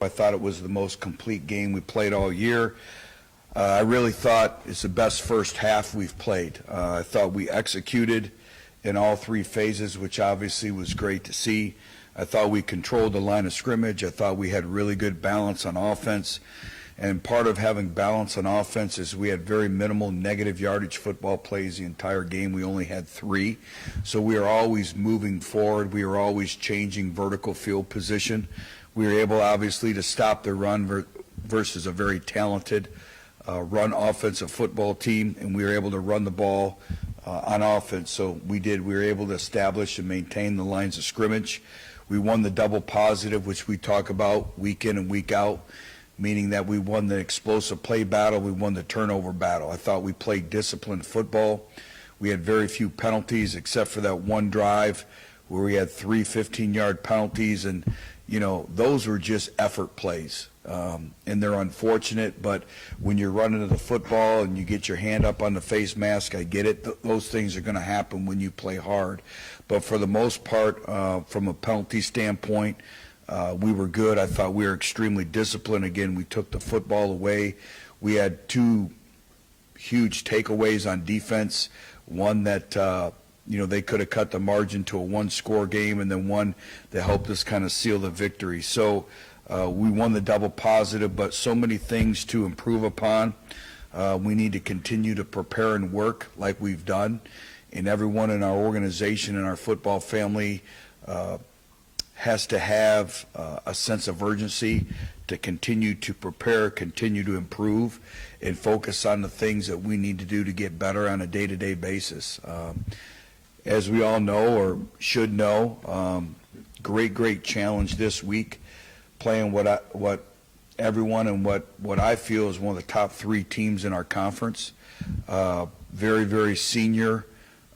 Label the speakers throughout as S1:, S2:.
S1: I thought it was the most complete game we played all year. I really thought it's the best first half we've played. I thought we executed in all three phases, which obviously was great to see. I thought we controlled the line of scrimmage. I thought we had really good balance on offense. And part of having balance on offense is we had very minimal negative yardage football plays the entire game. We only had 3. So we were always moving forward. We were always changing vertical field position. We were able, obviously, to stop the run versus a very talented run offensive football team, and we were able to run the ball on offense. So we were able to establish and maintain the lines of scrimmage. We won the double positive, which we talk about week in and week out, meaning that we won the explosive play battle, we won the turnover battle. I thought we played disciplined football. We had very few penalties except for that one drive where we had 3 15-yard penalties, and those were just effort plays. And they're unfortunate, but when you're running to the football and you get your hand up on the face mask, I get it. Those things are going to happen when you play hard. But for the most part, from a penalty standpoint, we were good. I thought we were extremely disciplined. Again, we took the football away. We had 2 huge takeaways on defense. One that they could have cut the margin to a 1-score game, and then one that helped us kind of seal the victory. So we won the double positive, but so many things to improve upon. We need to continue to prepare and work like we've done. And everyone in our organization and our football family has to have a sense of urgency to continue to prepare, continue to improve, and focus on the things that we need to do to get better on a day-to-day basis. As we all know or should know, great challenge this week, playing what everyone and what I feel is one of the top 3 teams in our conference. Very senior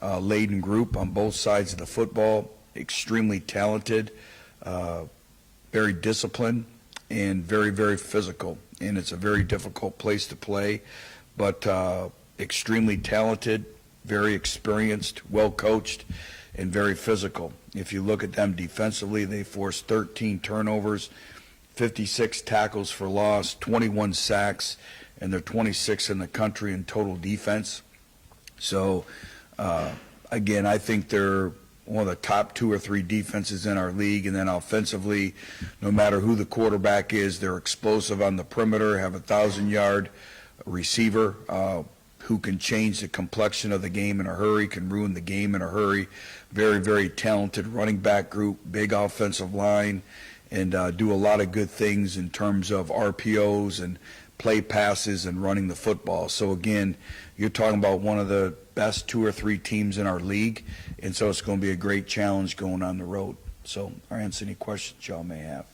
S1: laden group on both sides of the football, extremely talented, very disciplined, and very physical. And it's a very difficult place to play, but extremely talented, very experienced, well coached, and very physical. If you look at them defensively, they forced 13 turnovers, 56 tackles for loss, 21 sacks, and they're 26th in the country in total defense. So again, I think they're one of the top 2 or 3 defenses in our league. And then offensively, no matter who the quarterback is, they're explosive on the perimeter, have a 1,000-yard receiver who can change the complexion of the game in a hurry, can ruin the game in a hurry. Very talented running back group, big offensive line, and do a lot of good things in terms of RPOs and play passes and running the football. So again, you're talking about one of the best 2 or 3 teams in our league, and so it's going to be a great challenge going on the road. So I'll answer any questions y'all may have.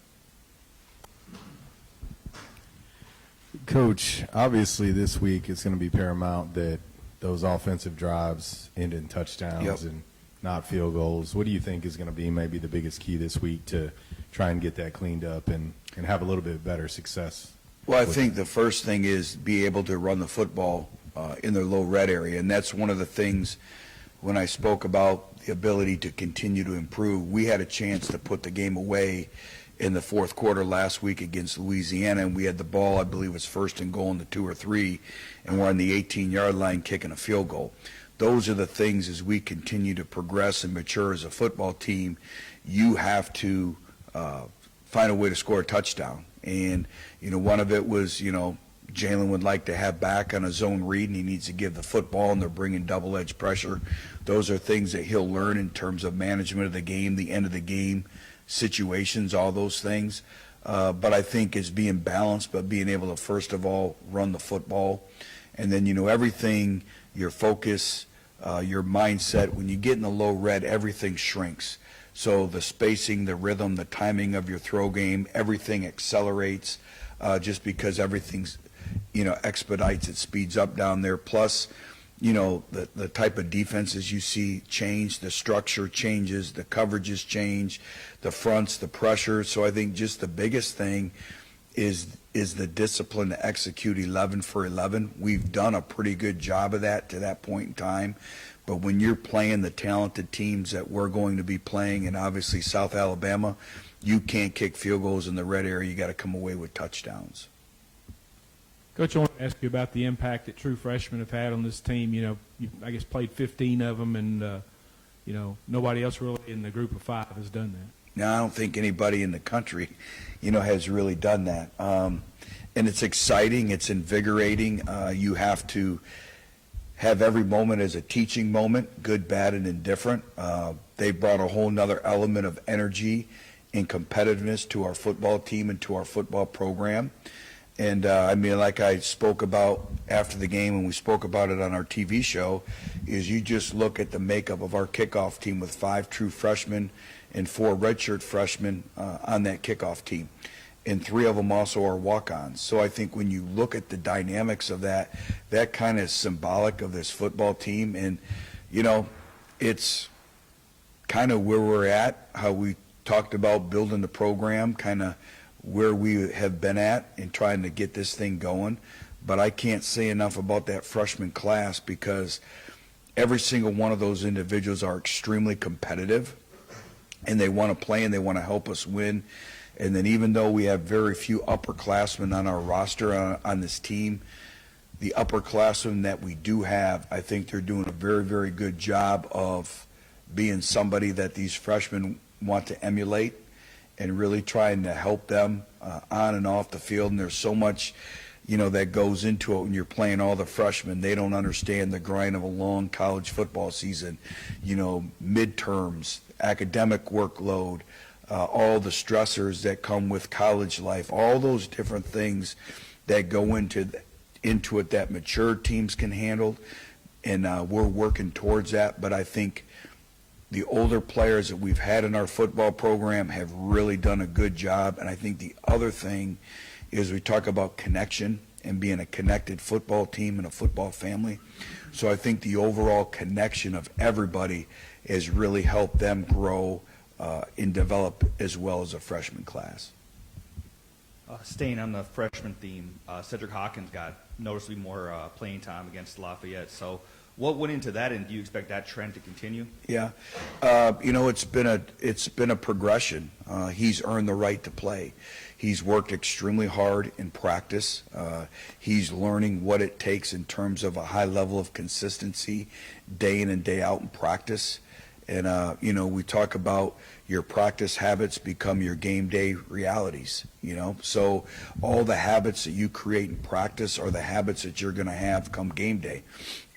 S2: Coach, obviously this week it's going to be paramount that those offensive drives end in touchdowns and not field goals. What do you think is going to be maybe the biggest key this week to try and get that cleaned up and have a little bit better success?
S1: Well, I think the first thing is be able to run the football in their low red area, and that's one of the things when I spoke about the ability to continue to improve. We had a chance to put the game away in the 4th quarter last week against Louisiana, and we had the ball, I believe it was 1st and goal in the 2 or 3, and we're on the 18-yard line kicking a field goal. Those are the things as we continue to progress and mature as a football team, you have to find a way to score a touchdown. And, one of it was, Jalen would like to have back on a zone read, and he needs to give the football, and they're bringing double-edge pressure. Those are things that he'll learn in terms of management of the game, the end of the game, situations, all those things. But I think it's being balanced, but being able to, first of all, run the football. And then, everything, your focus, your mindset, when you get in the low red, everything shrinks. So the spacing, the rhythm, the timing of your throw game, everything accelerates just because everything's, expedites, it speeds up down there. Plus, the type of defenses you see change, the structure changes, the coverages change, the fronts, the pressure. So I think just the biggest thing is the discipline to execute 11 for 11. We've done a pretty good job of that to that point in time. But when you're playing the talented teams that we're going to be playing, and obviously South Alabama, you can't kick field goals in the red area. You got to come away with touchdowns.
S3: Coach, I want to ask you about the impact that true freshmen have had on this team. You know, you, I guess, played 15 of them, and, you know, nobody else really in the group of 5 has done that.
S1: Now, I don't think anybody in the country, you know, has really done that. And it's exciting. It's invigorating. You have to have every moment as a teaching moment, good, bad, and indifferent. They brought a whole nother element of energy and competitiveness to our football team and to our football program. And, I mean, like I spoke about after the game, and we spoke about it on our TV show, is you just look at the makeup of our kickoff team with 5 true freshmen and 4 redshirt freshmen on that kickoff team. And 3 of them also are walk-ons. So I think when you look at the dynamics of that, that kind of is symbolic of this football team. And, you know, it's kind of where we're at, how we talked about building the program, kind of where we have been at in trying to get this thing going. But I can't say enough about that freshman class, because every single one of those individuals are extremely competitive, and they want to play and they want to help us win. And then even though we have very few upperclassmen on our roster on this team, the upperclassmen that we do have, I think they're doing a very, very good job of being somebody that these freshmen want to emulate and really trying to help them on and off the field. And there's so much, you know, that goes into it when you're playing all the freshmen. They don't understand the grind of a long college football season, you know, midterms, academic workload, all the stressors that come with college life, all those different things that go into it that mature teams can handle. And we're working towards that. But I think the older players that we've had in our football program have really done a good job. And I think the other thing is we talk about connection and being a connected football team and a football family. So I think the overall connection of everybody has really helped them grow and develop as well as a freshman class.
S4: Staying on the freshman theme, Cedric Hawkins got noticeably more playing time against Lafayette. So what went into that, and do you expect that trend to continue?
S1: Yeah, you know, it's been a progression. He's earned the right to play. He's worked extremely hard in practice. He's learning what it takes in terms of a high level of consistency day in and day out in practice. And, you know, we talk about your practice habits become your game day realities, you know. So all the habits that you create in practice are the habits that you're going to have come game day.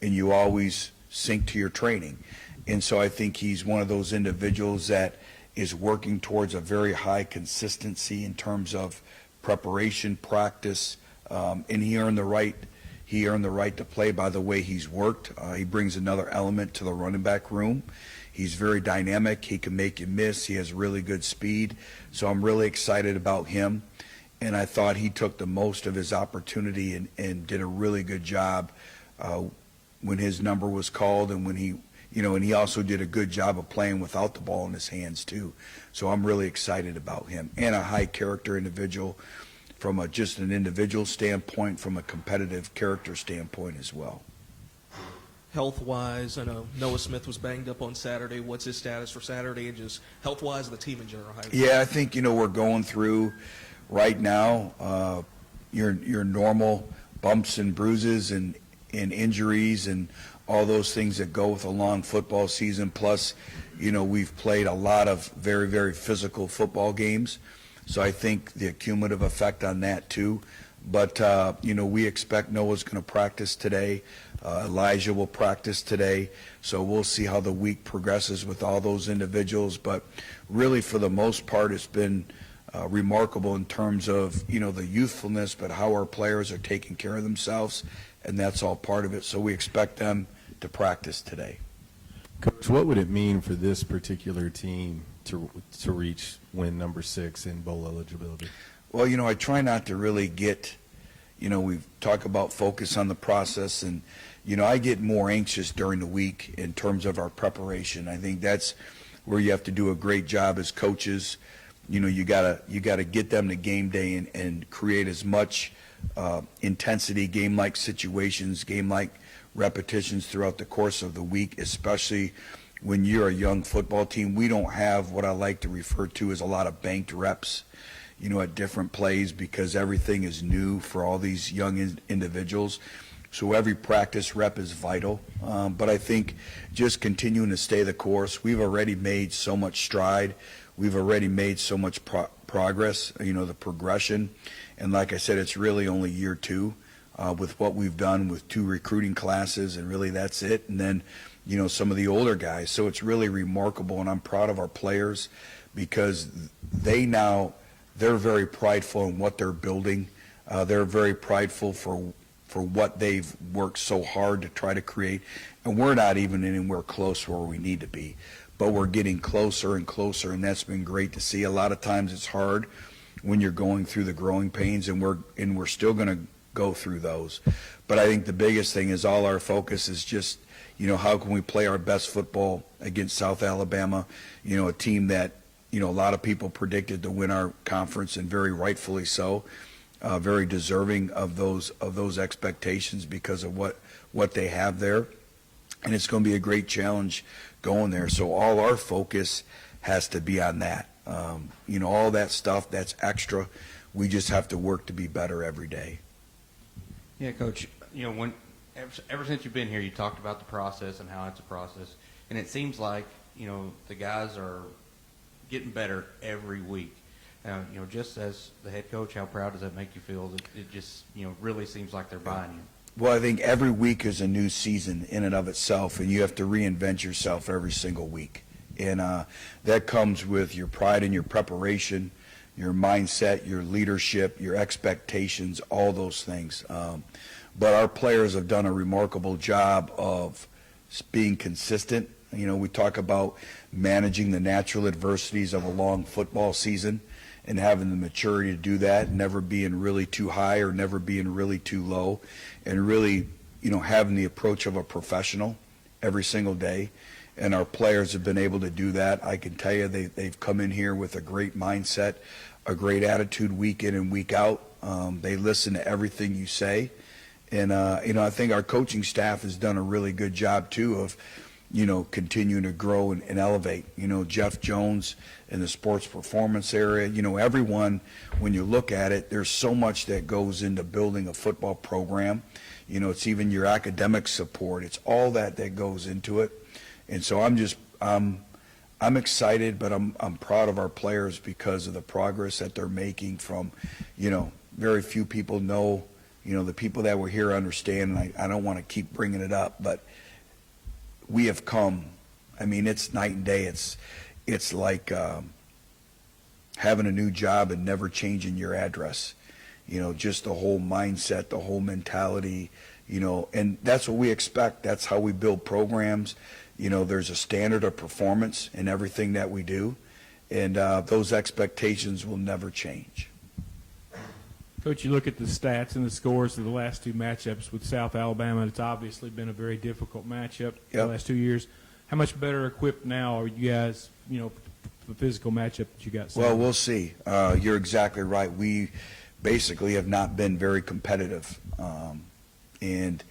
S1: And you always sync to your training. And so I think he's one of those individuals that is working towards a very high consistency in terms of preparation, practice, and he earned the right to play by the way he's worked. He brings another element to the running back room. He's very dynamic. He can make you miss. He has really good speed. So I'm really excited about him. And I thought he took the most of his opportunity and did a really good job when his number was called, and when he, you know, and he also did a good job of playing without the ball in his hands too. So I'm really excited about him, and a high character individual from just an individual standpoint, from a competitive character standpoint as well.
S5: Health-wise, I know Noah Smith was banged up on Saturday. What's his status for Saturday, and just health-wise, the team in general?
S1: Yeah, I think, you know, we're going through right now your normal bumps and bruises and injuries and all those things that go with a long football season. Plus, you know, we've played a lot of very, very physical football games. So I think the cumulative effect on that too. But, you know, we expect Noah's going to practice today. Elijah will practice today. So we'll see how the week progresses with all those individuals. But really, for the most part, it's been remarkable in terms of, you know, the youthfulness, but how our players are taking care of themselves. And that's all part of it. So we expect them to practice today.
S2: Coach, what would it mean for this particular team to reach win number 6 in bowl eligibility?
S1: Well, you know, I try not to really get, you know, we talk about focus on the process, and, you know, I get more anxious during the week in terms of our preparation. I think that's where you have to do a great job as coaches. You know, you gotta get them to game day and create as much intensity, game-like situations, game-like repetitions throughout the course of the week, especially when you're a young football team, we don't have what I like to refer to as a lot of banked reps, at different plays, because everything is new for all these young individuals. So every practice rep is vital. But I think just continuing to stay the course, we've already made so much stride. We've already made so much progress, the progression. And like I said, it's really only year 2 with what we've done with 2 recruiting classes, and really that's it. And then, some of the older guys. So it's really remarkable, and I'm proud of our players because they're very prideful in what they're building. They're very prideful for what they've worked so hard to try to create. And we're not even anywhere close where we need to be, but we're getting closer and closer, and that's been great to see. A lot of times it's hard when you're going through the growing pains, and we're still going to go through those. But I think the biggest thing is all our focus is just, how can we play our best football against South Alabama, a team that, a lot of people predicted to win our conference, and very rightfully so, very deserving of those expectations because of what they have there. And it's going to be a great challenge going there. So all our focus has to be on that. All that stuff that's extra, we just have to work to be better every day.
S6: Yeah, Coach, ever since you've been here, you talked about the process and how it's a process. And it seems like, the guys are getting better every week. Just as the head coach, how proud does that make you feel? That it just, really seems like they're buying you.
S1: Well, I think every week is a new season in and of itself, and you have to reinvent yourself every single week. And that comes with your pride and your preparation, your mindset, your leadership, your expectations, all those things. But our players have done a remarkable job of being consistent. We talk about managing the natural adversities of a long football season and having the maturity to do that, never being really too high or never being really too low, and really, having the approach of a professional every single day. And our players have been able to do that. I can tell you they've come in here with a great mindset, a great attitude week in and week out. They listen to everything you say. And, I think our coaching staff has done a really good job, too, of, continuing to grow and elevate. Jeff Jones in the sports performance area, everyone, when you look at it, there's so much that goes into building a football program. It's even your academic support. It's all that goes into it. And so I'm excited, but I'm proud of our players because of the progress that they're making from, very few people know, the people that were here understand, and I don't want to keep bringing it up, but we have come. I mean, it's night and day. It's like having a new job and never changing your address. Just the whole mindset, the whole mentality, and that's what we expect. That's how we build programs. There's a standard of performance in everything that we do, and those expectations will never change.
S3: Coach, you look at the stats and the scores of the last 2 matchups with South Alabama. It's obviously been a very difficult matchup the last 2 years. How much better equipped now are you guys, for the physical matchup that you got?
S1: Well, we'll see. You're exactly right. We basically have not been very competitive. And,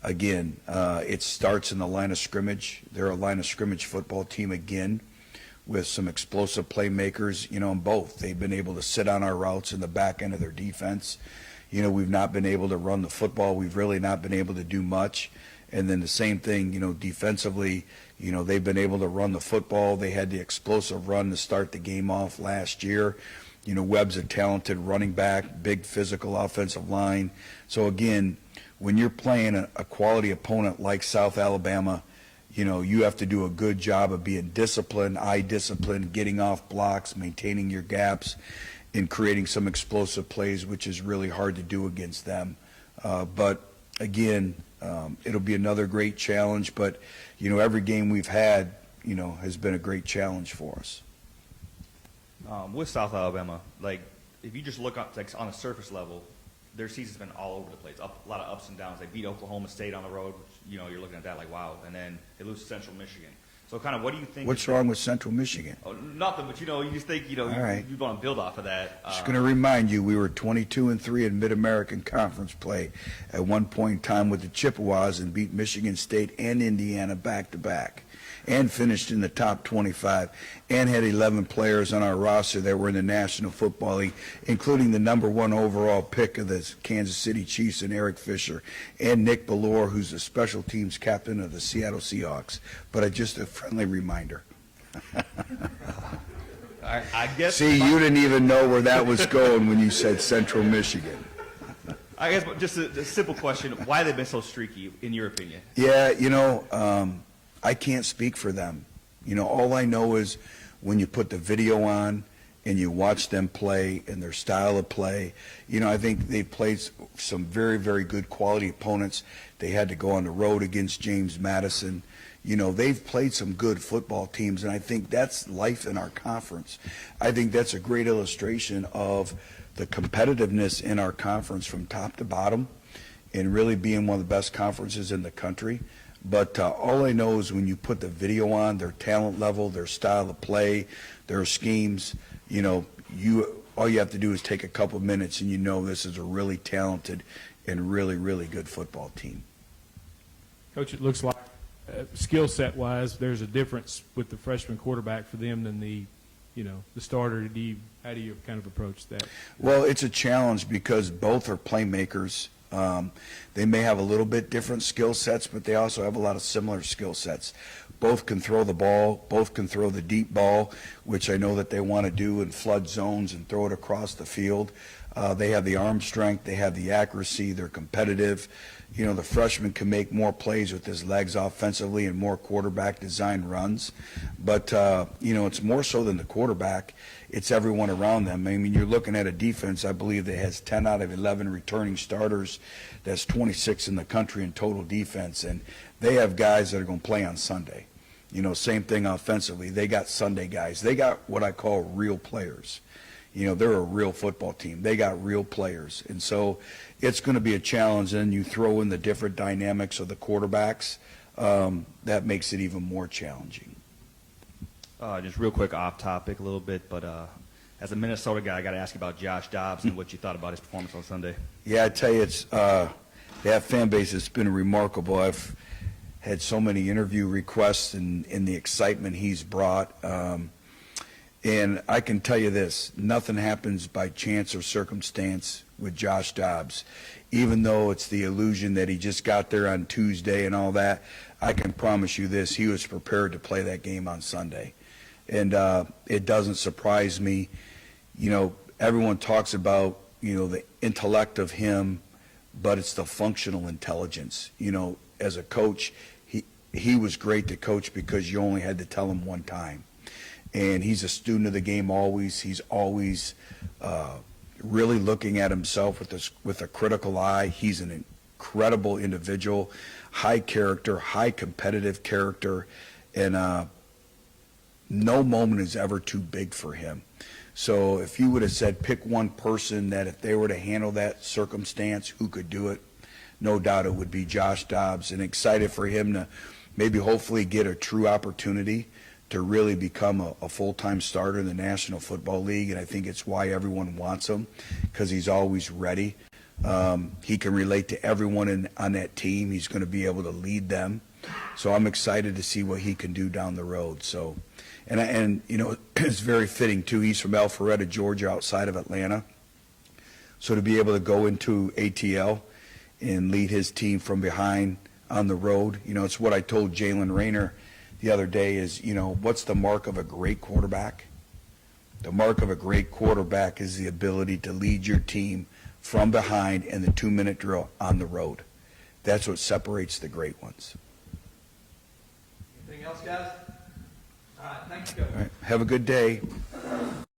S1: again, it starts in the line of scrimmage. They're a line of scrimmage football team again, with some explosive playmakers, in both. They've been able to sit on our routes in the back end of their defense. We've not been able to run the football. We've really not been able to do much. And then the same thing, defensively, they've been able to run the football. They had the explosive run to start the game off last year. Webb's a talented running back, big physical offensive line. So, again, when you're playing a quality opponent like South Alabama, you have to do a good job of being disciplined, eye discipline, getting off blocks, maintaining your gaps, and creating some explosive plays, which is really hard to do against them. But, again, it'll be another great challenge. But, every game we've had, has been a great challenge for us.
S4: With South Alabama, if you just look up on a surface level, their season's been all over the place. A lot of ups and downs. They beat Oklahoma State on the road, which, you're looking at that like, wow. And then they lose to Central Michigan. So kind of what do you think?
S1: What's wrong with Central Michigan?
S4: Oh, nothing, but, you just think,
S1: All right.
S4: you want to build off of that.
S1: Just going to remind you, we were 22-3 in Mid-American Conference play at one point in time with the Chippewas and beat Michigan State and Indiana back-to-back. and finished in the top 25 and had 11 players on our roster that were in the National Football League, including the #1 overall pick of the Kansas City Chiefs and Eric Fisher, and Nick Bellore, who's the special teams captain of the Seattle Seahawks. But just a friendly reminder.
S4: I guess.
S1: See, you didn't even know where that was going when you said Central Michigan.
S4: I guess just a simple question: why they've been so streaky, in your opinion?
S1: Yeah, I can't speak for them. All I know is when you put the video on and you watch them play and their style of play, I think they played some very, very good quality opponents. They had to go on the road against James Madison. They've played some good football teams, and I think that's life in our conference. I think that's a great illustration of the competitiveness in our conference from top to bottom and really being one of the best conferences in the country. But all I know is when you put the video on, their talent level, their style of play, their schemes, all you have to do is take a couple minutes and this is a really talented and really, really good football team.
S3: Coach, it looks like skill set wise, there's a difference with the freshman quarterback for them than the starter. How do you kind of approach that?
S1: Well, it's a challenge because both are playmakers. They may have a little bit different skill sets, but they also have a lot of similar skill sets. Both can throw the ball. Both can throw the deep ball, which I know that they want to do in flood zones and throw it across the field. They have the arm strength. They have the accuracy. They're competitive. The freshman can make more plays with his legs offensively and more quarterback design runs. But, it's more so than the quarterback. It's everyone around them. I mean, you're looking at a defense, I believe, that has 10 out of 11 returning starters. That's 26 in the country in total defense. And they have guys that are going to play on Sunday. Same thing offensively. They got Sunday guys. They got what I call real players. They're a real football team. They got real players. And so it's going to be a challenge. And you throw in the different dynamics of the quarterbacks, that makes it even more challenging.
S4: Just real quick off topic a little bit, but as a Minnesota guy, I got to ask you about Josh Dobbs and what you thought about his performance on Sunday.
S1: Yeah, I tell you, it's that fan base has been remarkable. I've had so many interview requests and the excitement he's brought. And I can tell you this, nothing happens by chance or circumstance with Josh Dobbs. Even though it's the illusion that he just got there on Tuesday and all that, I can promise you this, he was prepared to play that game on Sunday. And it doesn't surprise me. Everyone talks about, the intellect of him, but it's the functional intelligence. As a coach, he was great to coach because you only had to tell him one time. And he's a student of the game always. He's always really looking at himself with a critical eye. He's an incredible individual, high character, high competitive character, and no moment is ever too big for him. So if you would have said pick one person that if they were to handle that circumstance, who could do it, no doubt it would be Josh Dobbs. And excited for him to maybe hopefully get a true opportunity to really become a full-time starter in the National Football League, and I think it's why everyone wants him, because he's always ready. He can relate to everyone on that team. He's going to be able to lead them. So I'm excited to see what he can do down the road. So, and it's very fitting, too. He's from Alpharetta, Georgia, outside of Atlanta. So to be able to go into ATL and lead his team from behind on the road, it's what I told Jalen Rayner the other day is, what's the mark of a great quarterback? The mark of a great quarterback is the ability to lead your team from behind in the 2-minute drill on the road. That's what separates the great ones.
S7: Anything else, guys? All right, thank you, Coach.
S1: All right, have a good day.